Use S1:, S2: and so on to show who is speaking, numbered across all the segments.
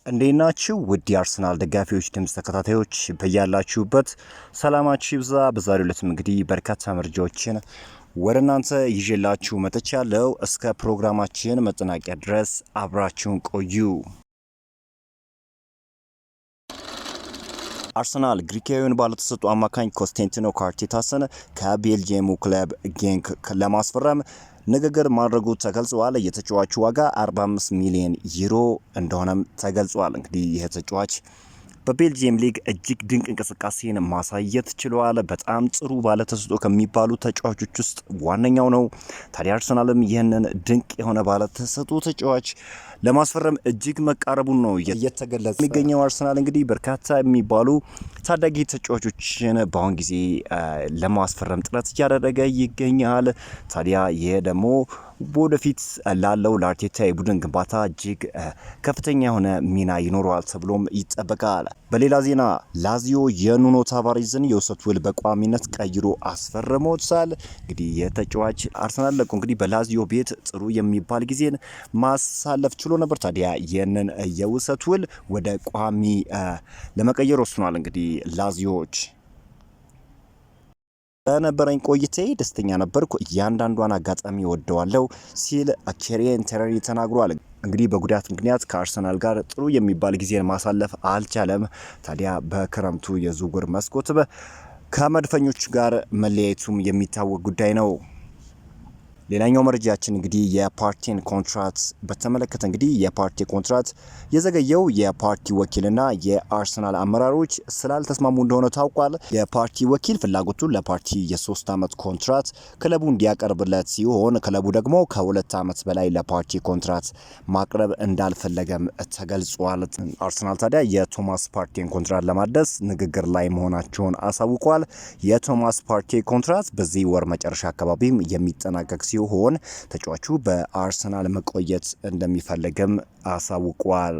S1: እንዴናችሁ ውድ የአርሰናል ደጋፊዎች ድምጽ ተከታታዮች በያላችሁበት ሰላማችሁ ይብዛ። በዛሬው ዕለት እንግዲህ በርካታ መረጃዎችን ወደ እናንተ ይዤላችሁ መጥቻለሁ። እስከ ፕሮግራማችን መጠናቂያ ድረስ አብራችሁን ቆዩ። አርሰናል ግሪካዊውን ባለተሰጥኦ አማካኝ ኮንስታንቲኖ ካርቴታስን ከቤልጂየሙ ክለብ ጌንክ ለማስፈረም ንግግር ማድረጉ ተገልጿል። የተጫዋቹ ዋጋ 45 ሚሊዮን ዩሮ እንደሆነም ተገልጿል። እንግዲህ ይህ ተጫዋች በቤልጂየም ሊግ እጅግ ድንቅ እንቅስቃሴን ማሳየት ችሏል። በጣም ጥሩ ባለተሰጥኦ ከሚባሉ ተጫዋቾች ውስጥ ዋነኛው ነው። ታዲያ አርሰናልም ይህንን ድንቅ የሆነ ባለተሰጥኦ ተጫዋች ለማስፈረም እጅግ መቃረቡን ነው እየተገለጸ የሚገኘው። አርሰናል እንግዲህ በርካታ የሚባሉ ታዳጊ ተጫዋቾችን በአሁን ጊዜ ለማስፈረም ጥረት እያደረገ ይገኛል። ታዲያ ይህ ደግሞ ወደፊት ላለው ለአርቴታ የቡድን ግንባታ እጅግ ከፍተኛ የሆነ ሚና ይኖረዋል ተብሎም ይጠበቃል። በሌላ ዜና ላዚዮ የኑኖ ታቫሬዝን የውሰት ውል በቋሚነት ቀይሮ አስፈርሞታል። እንግዲህ የተጫዋች አርሰናል ለቆ እንግዲህ በላዚዮ ቤት ጥሩ የሚባል ጊዜን ማሳለፍ ችሎ ነበር። ታዲያ ይህንን የውሰት ውል ወደ ቋሚ ለመቀየር ወስኗል። እንግዲህ ላዚዮዎች በነበረኝ ቆይቴ ደስተኛ ነበርኩ፣ እያንዳንዷን አጋጣሚ ወደዋለሁ ሲል ኬሪያን ቴረሪ ተናግሯል። እንግዲህ በጉዳት ምክንያት ከአርሰናል ጋር ጥሩ የሚባል ጊዜን ማሳለፍ አልቻለም። ታዲያ በክረምቱ የዝውውር መስኮት ከመድፈኞች ጋር መለያየቱም የሚታወቅ ጉዳይ ነው። ሌላኛው መረጃችን እንግዲህ የፓርቲን ኮንትራት በተመለከተ እንግዲህ የፓርቲ ኮንትራት የዘገየው የፓርቲ ወኪልና የአርሰናል አመራሮች ስላልተስማሙ እንደሆነ ታውቋል። የፓርቲ ወኪል ፍላጎቱን ለፓርቲ የ3 ዓመት ኮንትራት ክለቡ እንዲያቀርብለት ሲሆን ክለቡ ደግሞ ከ2 ዓመት በላይ ለፓርቲ ኮንትራት ማቅረብ እንዳልፈለገም ተገልጿል። አርሰናል ታዲያ የቶማስ ፓርቲን ኮንትራት ለማደስ ንግግር ላይ መሆናቸውን አሳውቋል። የቶማስ ፓርቲ ኮንትራት በዚህ ወር መጨረሻ አካባቢም የሚጠናቀቅ ሲሆን ተጫዋቹ በአርሰናል መቆየት እንደሚፈልግም አሳውቋል።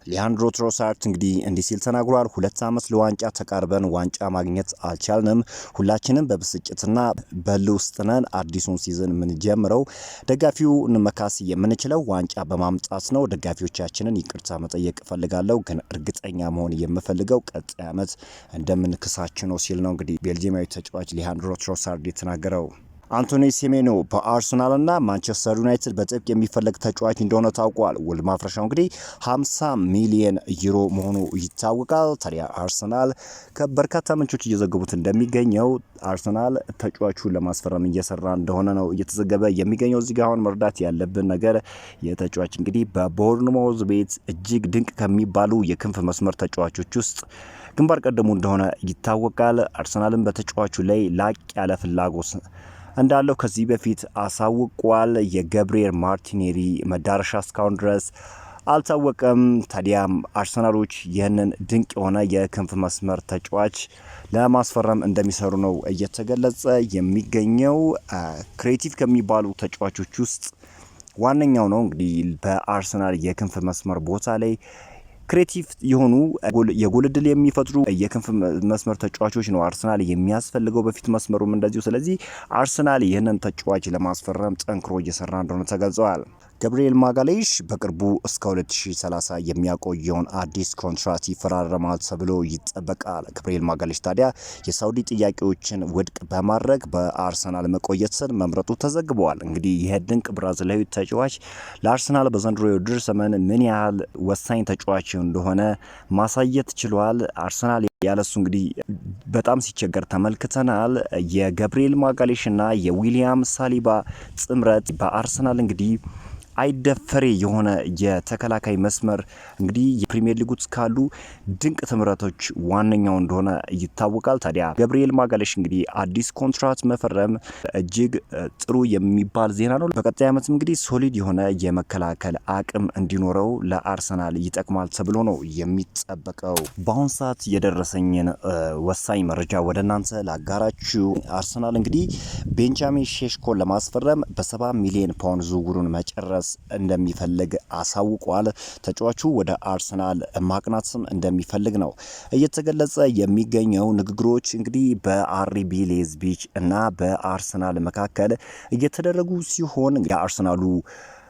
S1: ሊያንድሮ ትሮሳርድ እንግዲህ እንዲህ ሲል ተናግሯል። 2 ዓመት ለዋንጫ ተቃርበን ዋንጫ ማግኘት አልቻልንም። ሁላችንም በብስጭትና በል ውስጥ ነን። አዲሱን ሲዝን የምንጀምረው ደጋፊውን መካስ የምንችለው ዋንጫ በማምጣት ነው። ደጋፊዎቻችንን ይቅርታ መጠየቅ እፈልጋለሁ፣ ግን እርግጠኛ መሆን የምፈልገው ቀጣይ ዓመት እንደምንክሳችሁ ነው ሲል ነው እንግዲህ ቤልጂየማዊ ተጫዋች ሊያንድሮ ትሮሳርድ የተናገረው። አንቶኒ ሴሜኖ በአርሰናልና ማንቸስተር ዩናይትድ በጥብቅ የሚፈለግ ተጫዋች እንደሆነ ታውቋል። ውል ማፍረሻው እንግዲህ 50 ሚሊዮን ዩሮ መሆኑ ይታወቃል። ታዲያ አርሰናል ከበርካታ ምንጮች እየዘገቡት እንደሚገኘው አርሰናል ተጫዋቹን ለማስፈረም እየሰራ እንደሆነ ነው እየተዘገበ የሚገኘው። እዚህ ጋር አሁን መርዳት ያለብን ነገር የተጫዋች እንግዲህ በቦርንማውዝ ቤት እጅግ ድንቅ ከሚባሉ የክንፍ መስመር ተጫዋቾች ውስጥ ግንባር ቀደሙ እንደሆነ ይታወቃል። አርሰናልም በተጫዋቹ ላይ ላቅ ያለ ፍላጎት እንዳለው ከዚህ በፊት አሳውቋል። የገብርኤል ማርቲኔሊ መዳረሻ እስካሁን ድረስ አልታወቀም። ታዲያም አርሰናሎች ይህንን ድንቅ የሆነ የክንፍ መስመር ተጫዋች ለማስፈረም እንደሚሰሩ ነው እየተገለጸ የሚገኘው። ክሬቲቭ ከሚባሉ ተጫዋቾች ውስጥ ዋነኛው ነው። እንግዲህ በአርሰናል የክንፍ መስመር ቦታ ላይ ክሬቲቭ የሆኑ የጎል ዕድል የሚፈጥሩ የክንፍ መስመር ተጫዋቾች ነው አርሰናል የሚያስፈልገው፣ በፊት መስመሩም እንደዚሁ። ስለዚህ አርሰናል ይህንን ተጫዋች ለማስፈረም ጠንክሮ እየሰራ እንደሆነ ተገልጿል። ገብርኤል ማጋሌሽ በቅርቡ እስከ 2030 የሚያቆየውን አዲስ ኮንትራት ይፈራረማል ተብሎ ይጠበቃል። ገብርኤል ማጋሌሽ ታዲያ የሳውዲ ጥያቄዎችን ውድቅ በማድረግ በአርሰናል መቆየትን መምረጡ ተዘግበዋል። እንግዲህ ይህ ድንቅ ብራዚላዊ ተጫዋች ለአርሰናል በዘንድሮ የውድድር ዘመን ምን ያህል ወሳኝ ተጫዋች እንደሆነ ማሳየት ችሏል። አርሰናል ያለሱ እንግዲህ በጣም ሲቸገር ተመልክተናል። የገብርኤል ማጋሌሽና የዊሊያም ሳሊባ ጥምረት በአርሰናል እንግዲህ አይደፈሬ የሆነ የተከላካይ መስመር እንግዲህ የፕሪሚየር ሊግ ውስጥ ካሉ ድንቅ ትምረቶች ዋነኛው እንደሆነ ይታወቃል። ታዲያ ገብርኤል ማጋሌሽ እንግዲህ አዲስ ኮንትራት መፈረም እጅግ ጥሩ የሚባል ዜና ነው። በቀጣይ ዓመትም እንግዲህ ሶሊድ የሆነ የመከላከል አቅም እንዲኖረው ለአርሰናል ይጠቅማል ተብሎ ነው የሚጠበቀው። በአሁን ሰዓት የደረሰኝን ወሳኝ መረጃ ወደ እናንተ ላጋራችሁ። አርሰናል እንግዲህ ቤንጃሚን ሼሽኮን ለማስፈረም በ70 ሚሊዮን ፓውንድ ዝውውሩን መጨረስ እንደሚፈልግ አሳውቋል። ተጫዋቹ ወደ አርሰናል ማቅናትም እንደሚፈልግ ነው እየተገለጸ የሚገኘው። ንግግሮች እንግዲህ በአርቢ ሌዝቢች እና በአርሰናል መካከል እየተደረጉ ሲሆን የአርሰናሉ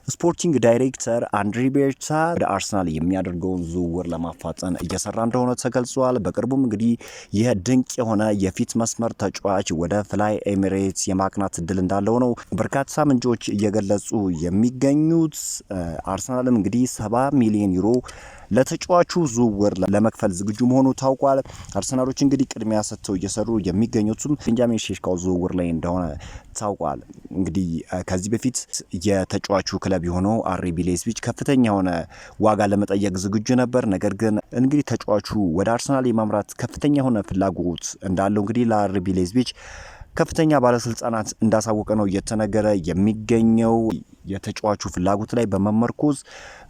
S1: ስፖርቲንግ ዳይሬክተር አንድሪ ቤርታ ወደ አርሰናል የሚያደርገውን ዝውውር ለማፋጠን እየሰራ እንደሆነ ተገልጿል። በቅርቡም እንግዲህ ይህ ድንቅ የሆነ የፊት መስመር ተጫዋች ወደ ፍላይ ኤሚሬትስ የማቅናት እድል እንዳለው ነው በርካታ ምንጮች እየገለጹ የሚገኙት። አርሰናልም እንግዲህ 70 ሚሊዮን ዩሮ ለተጫዋቹ ዝውውር ለመክፈል ዝግጁ መሆኑ ታውቋል። አርሰናሎች እንግዲህ ቅድሚያ ሰጥተው እየሰሩ የሚገኙትም ቤንጃሚን ሼሽኮው ዝውውር ላይ እንደሆነ ታውቋል። እንግዲህ ከዚህ በፊት የተጫዋቹ ክለብ የሆነው አርቢ ሌይፕዚግ ከፍተኛ የሆነ ዋጋ ለመጠየቅ ዝግጁ ነበር። ነገር ግን እንግዲህ ተጫዋቹ ወደ አርሰናል የማምራት ከፍተኛ የሆነ ፍላጎት እንዳለው እንግዲህ ለአርቢ ሌይፕዚግ ከፍተኛ ባለስልጣናት እንዳሳወቀ ነው እየተነገረ የሚገኘው። የተጫዋቹ ፍላጎት ላይ በመመርኮዝ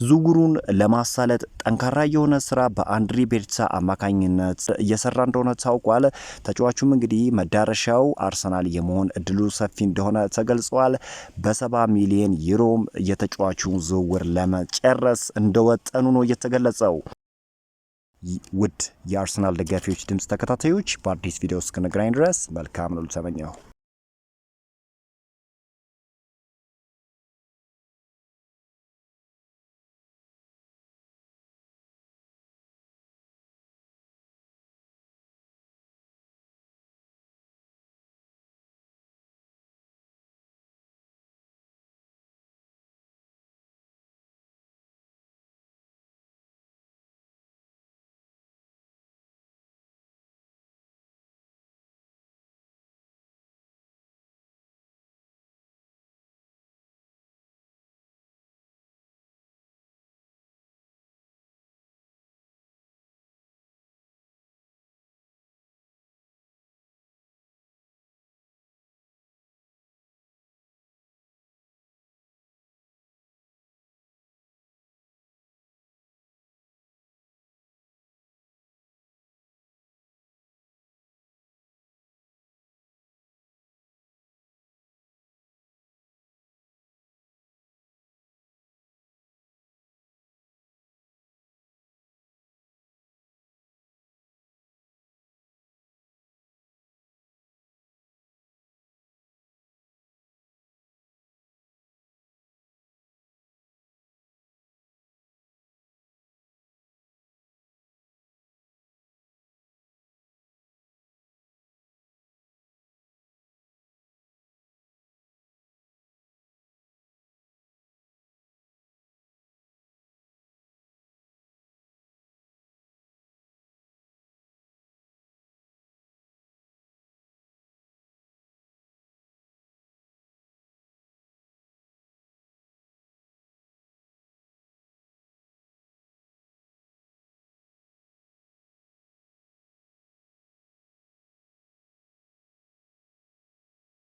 S1: ዝውውሩን ለማሳለጥ ጠንካራ የሆነ ስራ በአንድሪ ቤርታ አማካኝነት እየሰራ እንደሆነ ታውቋል። ተጫዋቹም እንግዲህ መዳረሻው አርሰናል የመሆን እድሉ ሰፊ እንደሆነ ተገልጿል። በ70 ሚሊዮን ዩሮም የተጫዋቹን ዝውውር ለመጨረስ እንደወጠኑ ነው የተገለጸው። ውድ የአርሰናል ደጋፊዎች ድምጽ ተከታታዮች በአዲስ ቪዲዮ እስክንገናኝ ድረስ መልካም ነው ተመኘው።